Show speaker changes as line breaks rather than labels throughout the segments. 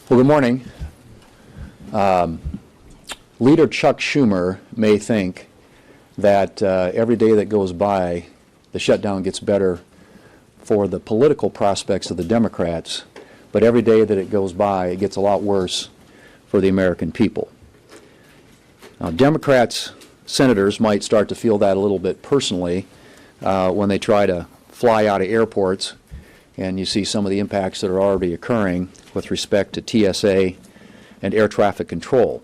Well, good morning. Leader Chuck Schumer may think that every day that goes by, the shutdown gets better for the political prospects of the Democrats, but every day that it goes by, it gets a lot worse for the American people. Now, Democrats, senators might start to feel that a little bit personally when they try to fly out of airports and you see some of the impacts that are already occurring with respect to TSA and air traffic control.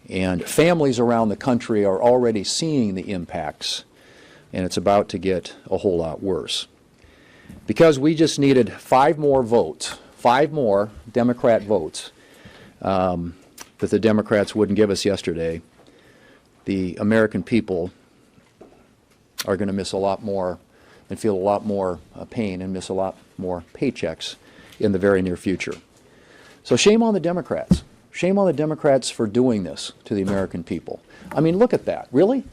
And families around the country are already seeing the impacts, and it's about to get a whole lot worse. Because we just needed 5 more votes, 5 more Democrat votes that the Democrats wouldn't give us yesterday, the American people are going to miss a lot more and feel a lot more pain and miss a lot more paychecks in the very near future. So shame on the Democrats. Shame on the Democrats for doing this to the American people. I mean, look at that. Really?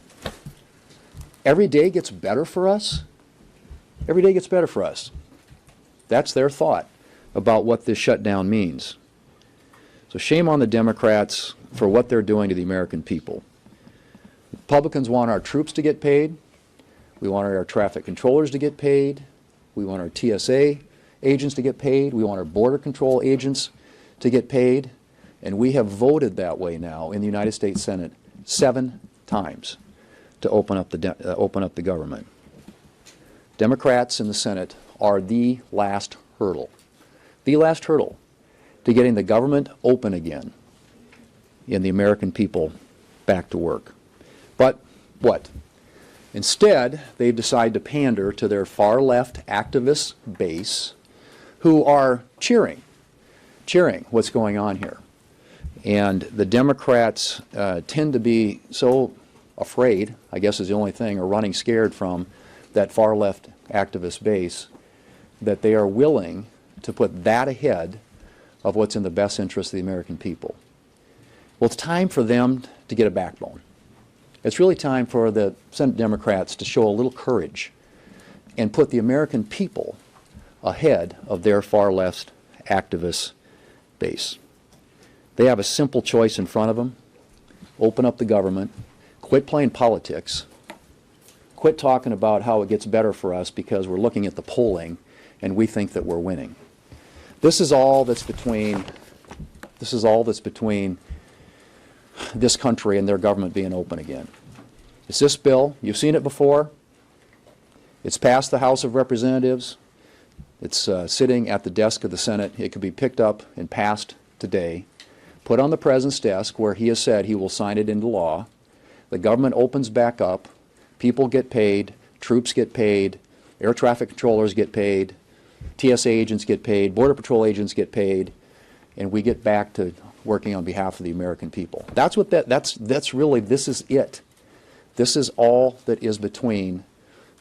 Every day gets better for us? Every day gets better for us. That's their thought about what this shutdown means. So shame on the Democrats for what they're doing to the American people. Republicans want our troops to get paid. We want our traffic controllers to get paid. We want our TSA agents to get paid. We want our border control agents to get paid. And we have voted that way now in the United States Senate 7 times to open up the government. Democrats in the Senate are the last hurdle to getting the government open again and the American people back to work. But what? Instead, they've decided to pander to their far-left activist base who are cheering what's going on here. And the Democrats tend to be so afraid, I guess is the only thing, or running scared from that far-left activist base, that they are willing to put that ahead of what's in the best interest of the American people. Well, it's time for them to get a backbone. It's really time for the Senate Democrats to show a little courage and put the American people ahead of their far-left activist base. They have a simple choice in front of them. Open up the government. Quit playing politics. Quit talking about how it gets better for us because we're looking at the polling and we think that we're winning. This is all that's between this country and their government being open again. It's this bill. You've seen it before. It's passed the House of Representatives. It's sitting at the desk of the Senate. It could be picked up and passed today, put on the President's desk where he has said he will sign it into law. The government opens back up. People get paid. Troops get paid. Air traffic controllers get paid. TSA agents get paid. Border Patrol agents get paid. And we get back to working on behalf of the American people. That's really, this is it. This is all that is between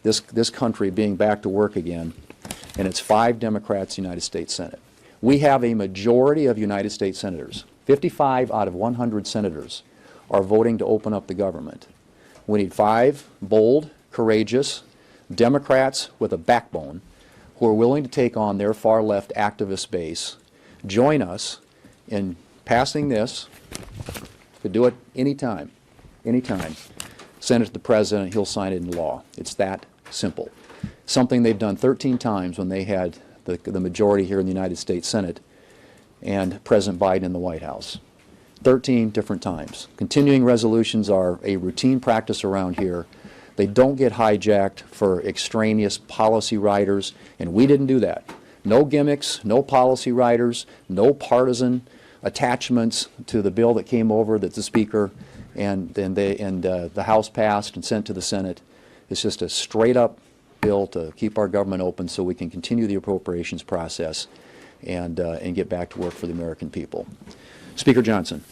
this country being back to work again, and it's 5 Democrats in the United States Senate. We have a majority of United States senators. 55 out of 100 senators are voting to open up the government. We need 5 bold, courageous Democrats with a backbone who are willing to take on their far-left activist base, join us in passing this. Could do it anytime. Send it to the President, he'll sign it into law. It's that simple. Something they've done 13 times when they had the majority here in the United States Senate and President Biden in the White House. 13 different times. Continuing resolutions are a routine practice around here. They don't get hijacked for extraneous policy writers, and we didn't do that. No gimmicks, no policy writers, no partisan attachments to the bill that came over that the Speaker and the House passed and sent to the Senate. It's just a straight-up bill to keep our government open so we can continue the appropriations process and get back to work for the American people. Speaker Johnson.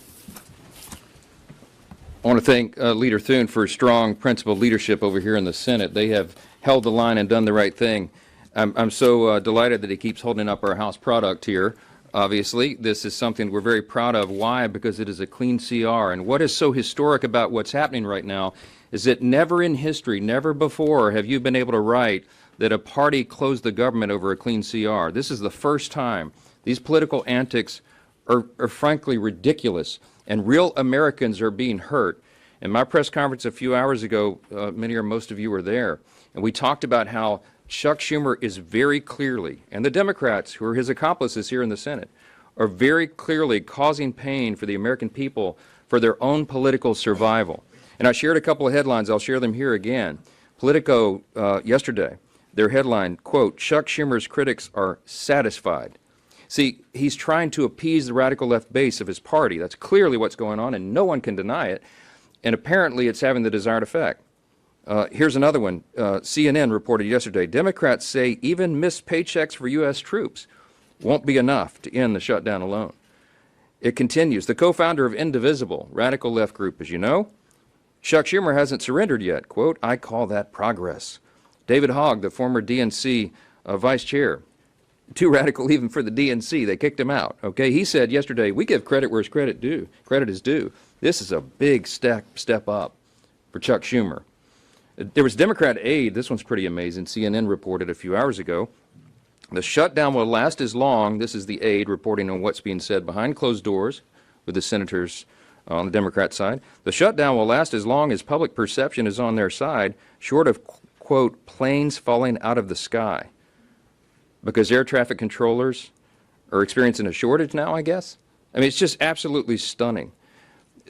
I want to thank Leader Thune for strong, principled leadership over here in the Senate. They have held the line and done the right thing. I'm so delighted that he keeps holding up our House product here. Obviously, this is something we're very proud of. Why? Because it is a clean CR. And what is so historic about what's happening right now is that never in history, never before have you been able to write that a party closed the government over a clean CR. This is the first time. These political antics are frankly ridiculous, and real Americans are being hurt. In my press conference a few hours ago, many or most of you were there, and we talked about how Chuck Schumer is very clearly, and the Democrats who are his accomplices here in the Senate, are very clearly causing pain for the American people for their own political survival. And I shared a couple of headlines. I'll share them here again. Politico yesterday, their headline, quote, "Chuck Schumer's critics are satisfied." See, he's trying to appease the radical left base of his party. That's clearly what's going on, and no one can deny it. And apparently it's having the desired effect. Here's another one. CNN reported yesterday, Democrats say even missed paychecks for U.S. troops won't be enough to end the shutdown alone. It continues. The co-founder of Indivisible, radical left group, as you know, Chuck Schumer hasn't surrendered yet. Quote, "I call that progress." David Hogg, the former DNC vice chair, too radical even for the DNC. They kicked him out. Okay, he said yesterday, "We give credit where credit is due. This is a big step up for Chuck Schumer." There was Democrat aide. This one's pretty amazing. CNN reported a few hours ago. The shutdown will last as long, this is the aide reporting on what's being said behind closed doors with the senators on the Democrat side. The shutdown will last as long as public perception is on their side, short of, quote, planes falling out of the sky. Because air traffic controllers are experiencing a shortage now, I guess? I mean, it's just absolutely stunning.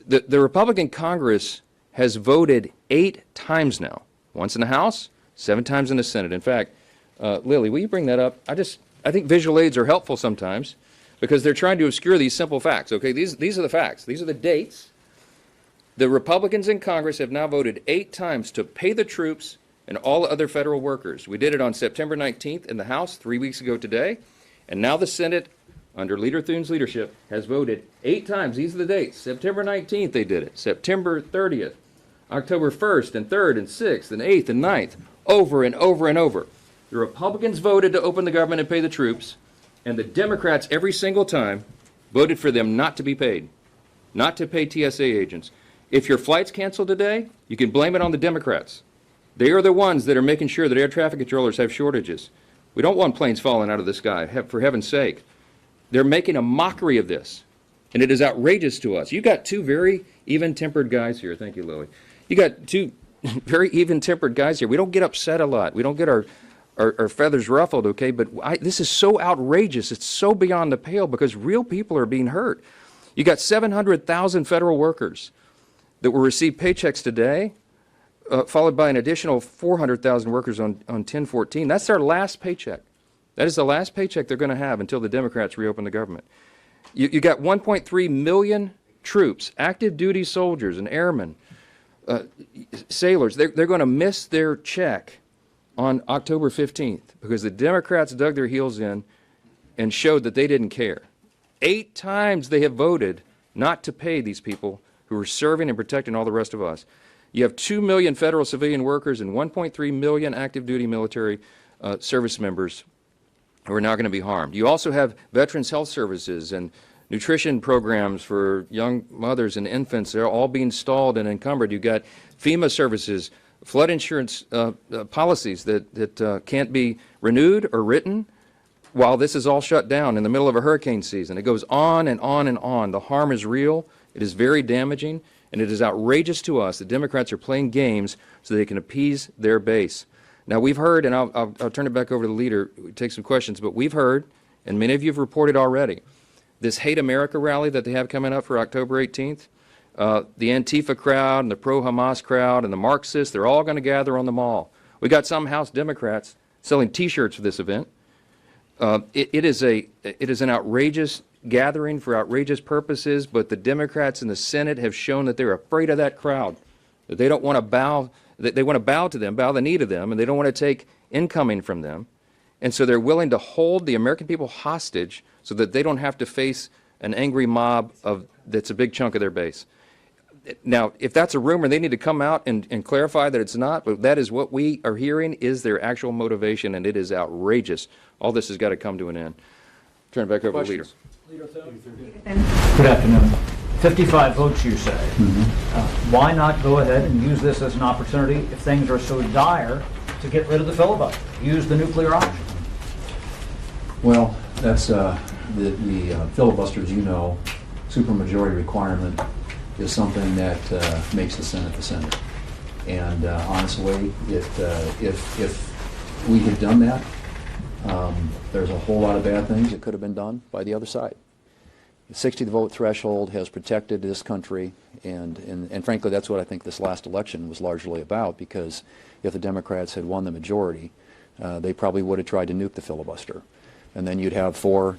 The Republican Congress has voted 8 times now, once in the House, 7 times in the Senate. In fact, Lily, will you bring that up? I think visual aids are helpful sometimes because they're trying to obscure these simple facts. Okay, these are the facts. These are the dates. The Republicans in Congress have now voted 8 times to pay the troops and all other federal workers. We did it on September 19th in the House 3 weeks ago today, and now the Senate, under Leader Thune's leadership, has voted 8 times. These are the dates. September 19th they did it. September 30th, October 1st and 3rd and 6th and 8th and 9th, over and over and over. The Republicans voted to open the government and pay the troops, and the Democrats every single time voted for them not to be paid, not to pay TSA agents. If your flight's canceled today, you can blame it on the Democrats. They are the ones that are making sure that air traffic controllers have shortages. We don't want planes falling out of the sky, for heaven's sake. They're making a mockery of this, and it is outrageous to us. You got 2 very even-tempered guys here. Thank you, Lily. You got 2 very even-tempered guys here. We don't get upset a lot. We don't get our feathers ruffled, okay? But this is so outrageous. It's so beyond the pale because real people are being hurt. You got 700,000 federal workers that will receive paychecks today, followed by an additional 400,000 workers on 10/14. That's their last paycheck. That is the last paycheck they're going to have until the Democrats reopen the government. You got 1.3 million troops, active duty soldiers and airmen, sailors. They're going to miss their check on October 15th because the Democrats dug their heels in and showed that they didn't care. 8 times they have voted not to pay these people who are serving and protecting all the rest of us. You have 2 million federal civilian workers and 1.3 million active duty military service members who are now going to be harmed. You also have Veterans Health Services and nutrition programs for young mothers and infants. They're all being stalled and encumbered. You've got FEMA services, flood insurance policies that can't be renewed or written while this is all shut down in the middle of a hurricane season. It goes on and on and on. The harm is real. It is very damaging, and it is outrageous to us that Democrats are playing games so they can appease their base. Now, we've heard, and I'll turn it back over to the leader, take some questions, but we've heard, and many of you have reported already, this Hate America rally that they have coming up for October 18th. The Antifa crowd and the pro-Hamas crowd and the Marxists, they're all going to gather on the mall. We got some House Democrats selling T-shirts for this event. It is an outrageous gathering for outrageous purposes, but the Democrats in the Senate have shown that they're afraid of that crowd, that they don't want to bow, that they want to bow to them, bow the knee to them, and they don't want to take incoming from them. And so they're willing to hold the American people hostage so that they don't have to face an angry mob that's a big chunk of their base. Now, if that's a rumor, they need to come out and clarify that it's not, but that is what we are hearing is their actual motivation, and it is outrageous. All this has got to come to an end. Turn it back over to the leader.
Good afternoon. 55 votes, you say. Why not go ahead and use this as an opportunity, if things are so dire, to get rid of the filibuster? Use the nuclear option.
Well, that's the filibuster, as you know, supermajority requirement is something that makes the Senate the Senate. And honestly, if we had done that, there's a whole lot of bad things that could have been done by the other side. The 60 vote threshold has protected this country, and frankly, that's what I think this last election was largely about, because if the Democrats had won the majority, they probably would have tried to nuke the filibuster. And then you'd have 4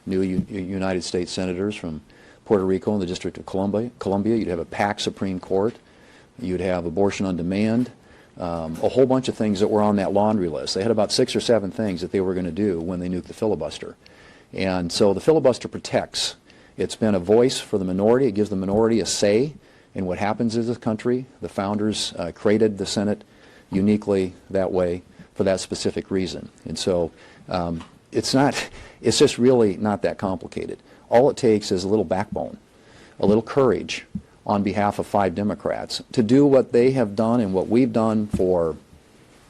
new United States senators from Puerto Rico and the District of Columbia. You'd have a packed Supreme Court. You'd have abortion on demand. A whole bunch of things that were on that laundry list. They had about 6 or 7 things that they were going to do when they nuked the filibuster. And so the filibuster protects. It's been a voice for the minority. It gives the minority a say in what happens in this country. The founders created the Senate uniquely that way for that specific reason. And so it's just really not that complicated. All it takes is a little backbone, a little courage on behalf of 5 Democrats to do what they have done and what we've done for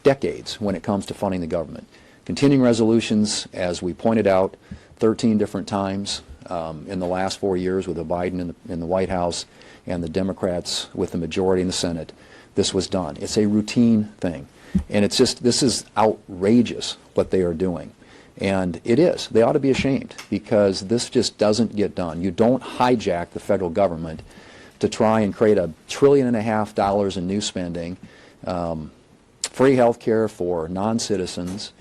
decades when it comes to funding the government. Continuing resolutions, as we pointed out 13 different times in the last 4 years with the Biden in the White House and the Democrats with the majority in the Senate, this was done. It's a routine thing. And it's just, this is outrageous what they are doing. And it is. They ought to be ashamed, because this just doesn't get done. You don't hijack the federal government to try and create $1.5 trillion in new spending, free health care for non-citizens,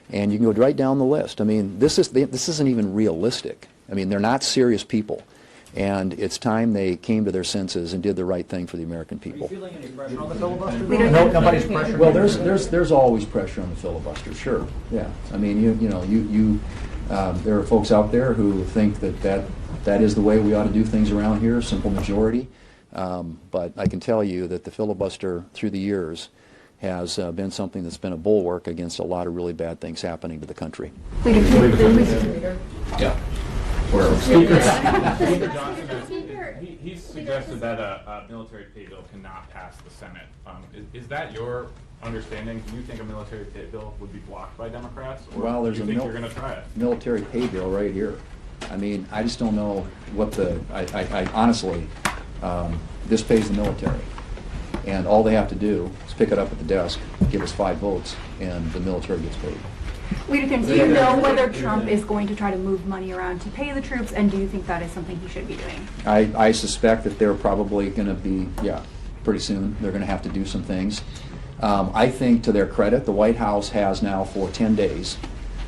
and you can go right down the list. I mean, this isn't even realistic. I mean, they're not serious people. And it's time they came to their senses and did the right thing for the American people.
Are you feeling any pressure on the filibuster? No, nobody's pressuring.
Well, there's always pressure on the filibuster, sure. Yeah. I mean, there are folks out there who think that is the way we ought to do things around here, simple majority. But I can tell you that the filibuster through the years has been something that's been a bulwark against a lot of really bad things happening to the country.
Leader.
Yeah.
Speaker Johnson, he suggested that a military pay bill cannot pass the Senate. Is that your understanding? Do you think a military pay bill would be blocked by Democrats? Or
Well, there's
do you
a
think you're going to try it?
military pay bill right here. I mean, I just don't know what I honestly, this pays the military. And all they have to do is pick it up at the desk, give us 5 votes, and the military gets paid.
Leader Tim, do you know whether Trump is going to try to move money around to pay the troops, and do you think that is something he should be doing?
I suspect that they're probably going to be, pretty soon, they're going to have to do some things. I think, to their credit, the White House has now for 10 days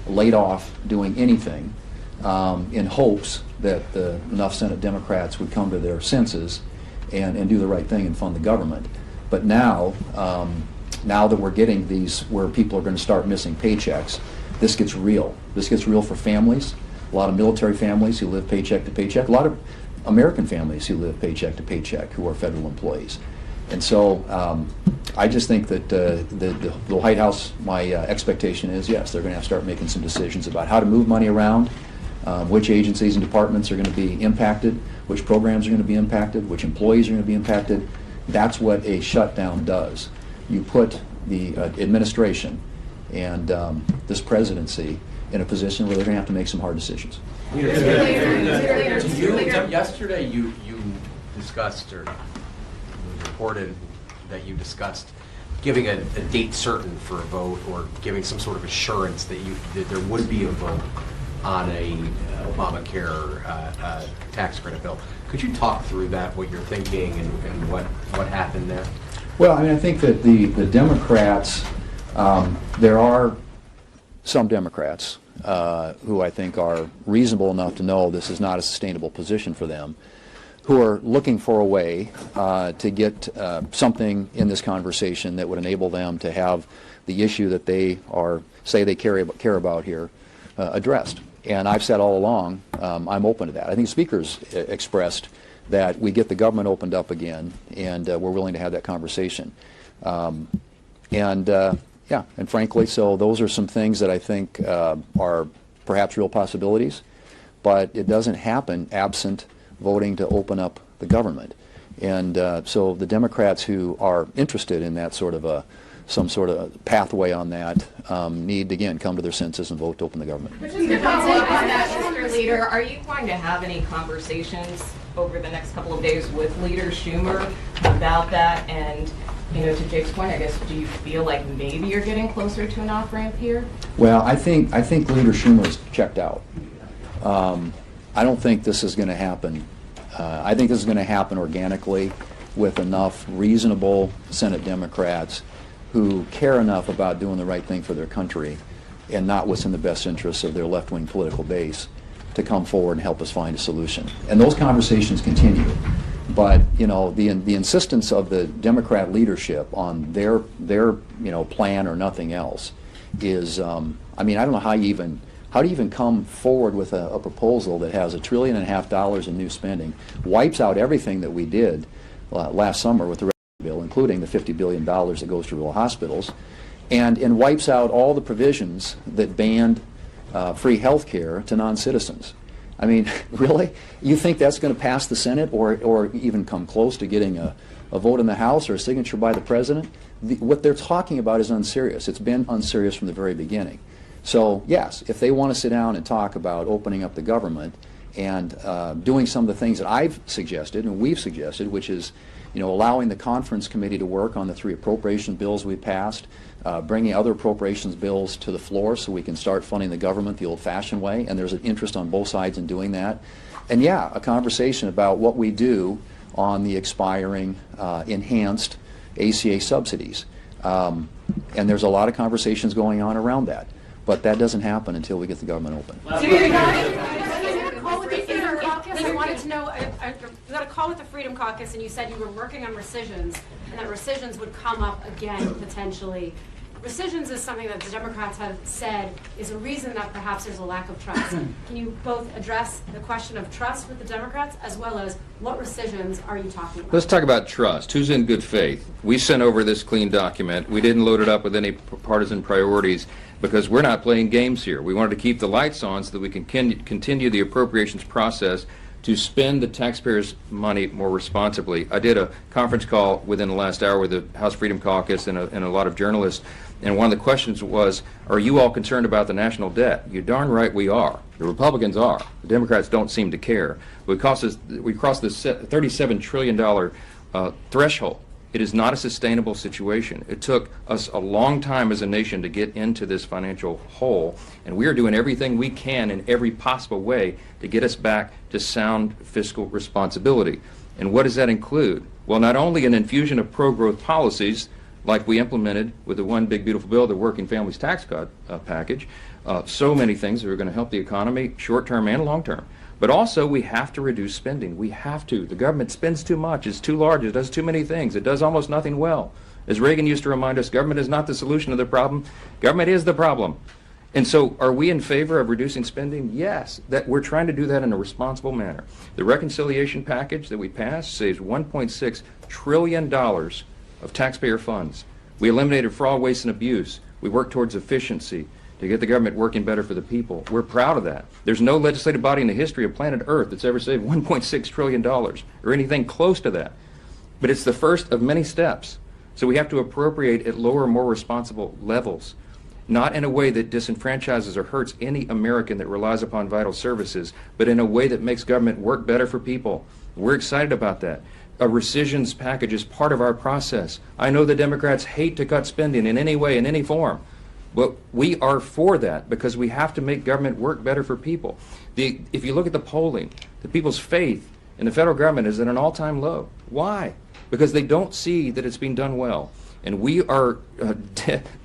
laid off doing anything in hopes that enough Senate Democrats would come to their senses and do the right thing and fund the government. But now that we're getting these where people are going to start missing paychecks, this gets real. This gets real for families, a lot of military families who live paycheck to paycheck, a lot of American families who live paycheck to paycheck who are federal employees. And so I just think that the White House, my expectation is, yes, they're going to have to start making some decisions about how to move money around, which agencies and departments are going to be impacted, which programs are going to be impacted, which employees are going to be impacted. That's what a shutdown does. You put the administration and this presidency in a position where they're going to have to make some hard decisions.
Yesterday you discussed, or it was reported that you discussed giving a date certain for a vote, or giving some sort of assurance that there would be a vote on a Obamacare tax credit bill. Could you talk through that, what you're thinking, and what happened there?
Well, I mean, I think that the Democrats, there are some Democrats who I think are reasonable enough to know this is not a sustainable position for them, who are looking for a way to get something in this conversation that would enable them to have the issue that they say they care about here addressed. And I've said all along, I'm open to that. I think speakers expressed that we get the government opened up again, and we're willing to have that conversation. And frankly, so those are some things that I think are perhaps real possibilities, but it doesn't happen absent voting to open up the government. And so the Democrats who are interested in that sort of some sort of pathway on that need to, again, come to their senses and vote to open the government.
Just to follow up on that,
Leader, are you going to have any conversations over the next couple of days with Leader Schumer about that? And, you know, to Jake's point, I guess, do you feel like maybe you're getting closer to an off-ramp here?
Well, I think Leader Schumer's checked out. I don't think this is going to happen. I think this is going to happen organically with enough reasonable Senate Democrats who care enough about doing the right thing for their country and not what's in the best interests of their left-wing political base to come forward and help us find a solution. And those conversations continue. But, you know, the insistence of the Democrat leadership on their plan or nothing else is, I mean, I don't know how do you even come forward with a proposal that has $1.5 trillion in new spending, wipes out everything that we did last summer with the bill, including the $50 billion that goes to rural hospitals, and wipes out all the provisions that banned free health care to non-citizens. I mean, really? You think that's going to pass the Senate or even come close to getting a vote in the House or a signature by the President? What they're talking about is unserious. It's been unserious from the very beginning. So, yes, if they want to sit down and talk about opening up the government and doing some of the things that I've suggested and we've suggested, which is, you know, allowing the conference committee to work on the 3 appropriation bills we passed, bringing other appropriations bills to the floor so we can start funding the government the old-fashioned way, and there's an interest on both sides in doing that. And yeah, a conversation about what we do on the expiring enhanced ACA subsidies. And there's a lot of conversations going on around that. But that doesn't happen until we get the government open.
I wanted to know, you got a call with the Freedom Caucus and you said you were working on rescissions and that rescissions would come up again potentially. Rescissions is something that the Democrats have said is a reason that perhaps there's a lack of trust. Can you both address the question of trust with the Democrats as well as what rescissions are you talking about?
Let's talk about trust. Who's in good faith? We sent over this clean document. We didn't load it up with any partisan priorities because we're not playing games here. We wanted to keep the lights on so that we can continue the appropriations process to spend the taxpayers' money more responsibly. I did a conference call within the last hour with the House Freedom Caucus and a lot of journalists, and one of the questions was, are you all concerned about the national debt? You're darn right we are. The Republicans are. The Democrats don't seem to care. We crossed this $37 trillion threshold. It is not a sustainable situation. It took us a long time as a nation to get into this financial hole, and we are doing everything we can in every possible way to get us back to sound fiscal responsibility. And what does that include? Well, not only an infusion of pro-growth policies like we implemented with the One Big Beautiful Bill, the Working Families Tax Cut package, so many things that are going to help the economy short-term and long-term. But also, we have to reduce spending. We have to. The government spends too much. It's too large. It does too many things. It does almost nothing well. As Reagan used to remind us, government is not the solution to the problem. Government is the problem. And so, are we in favor of reducing spending? Yes. That we're trying to do that in a responsible manner. The reconciliation package that we passed saves $1.6 trillion of taxpayer funds. We eliminated fraud, waste, and abuse. We worked towards efficiency to get the government working better for the people. We're proud of that. There's no legislative body in the history of planet Earth that's ever saved $1.6 trillion or anything close to that. But it's the first of many steps. So we have to appropriate at lower, more responsible levels, not in a way that disenfranchises or hurts any American that relies upon vital services, but in a way that makes government work better for people. We're excited about that. A rescissions package is part of our process. I know the Democrats hate to cut spending in any way, in any form. But we are for that because we have to make government work better for people. If you look at the polling, the people's faith in the federal government is at an all-time low. Why? Because they don't see that it's being done well. And we are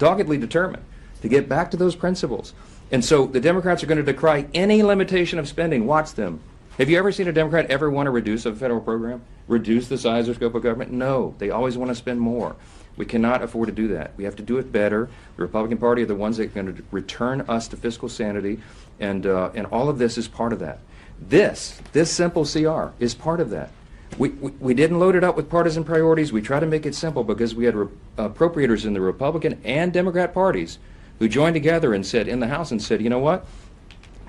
doggedly determined to get back to those principles. And so the Democrats are going to decry any limitation of spending. Watch them. Have you ever seen a Democrat ever want to reduce a federal program? Reduce the size or scope of government? No. They always want to spend more. We cannot afford to do that. We have to do it better. The Republican Party are the ones that are going to return us to fiscal sanity, and all of this is part of that. This simple CR is part of that. We didn't load it up with partisan priorities. We try to make it simple because we had appropriators in the Republican and Democrat parties who joined together and said, in the House, and said, you know what?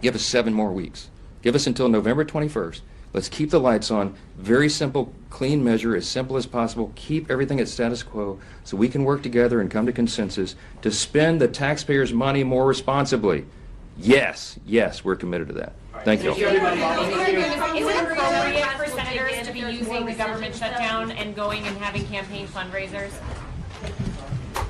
Give us 7 more weeks. Give us until November 21st. Let's keep the lights on. Very simple, clean measure, as simple as possible. Keep everything at status quo so we can work together and come to consensus to spend the taxpayers' money more responsibly. Yes, yes, we're committed to that. Thank you.
Is it appropriate for senators to be using the government shutdown and going and having campaign fundraisers?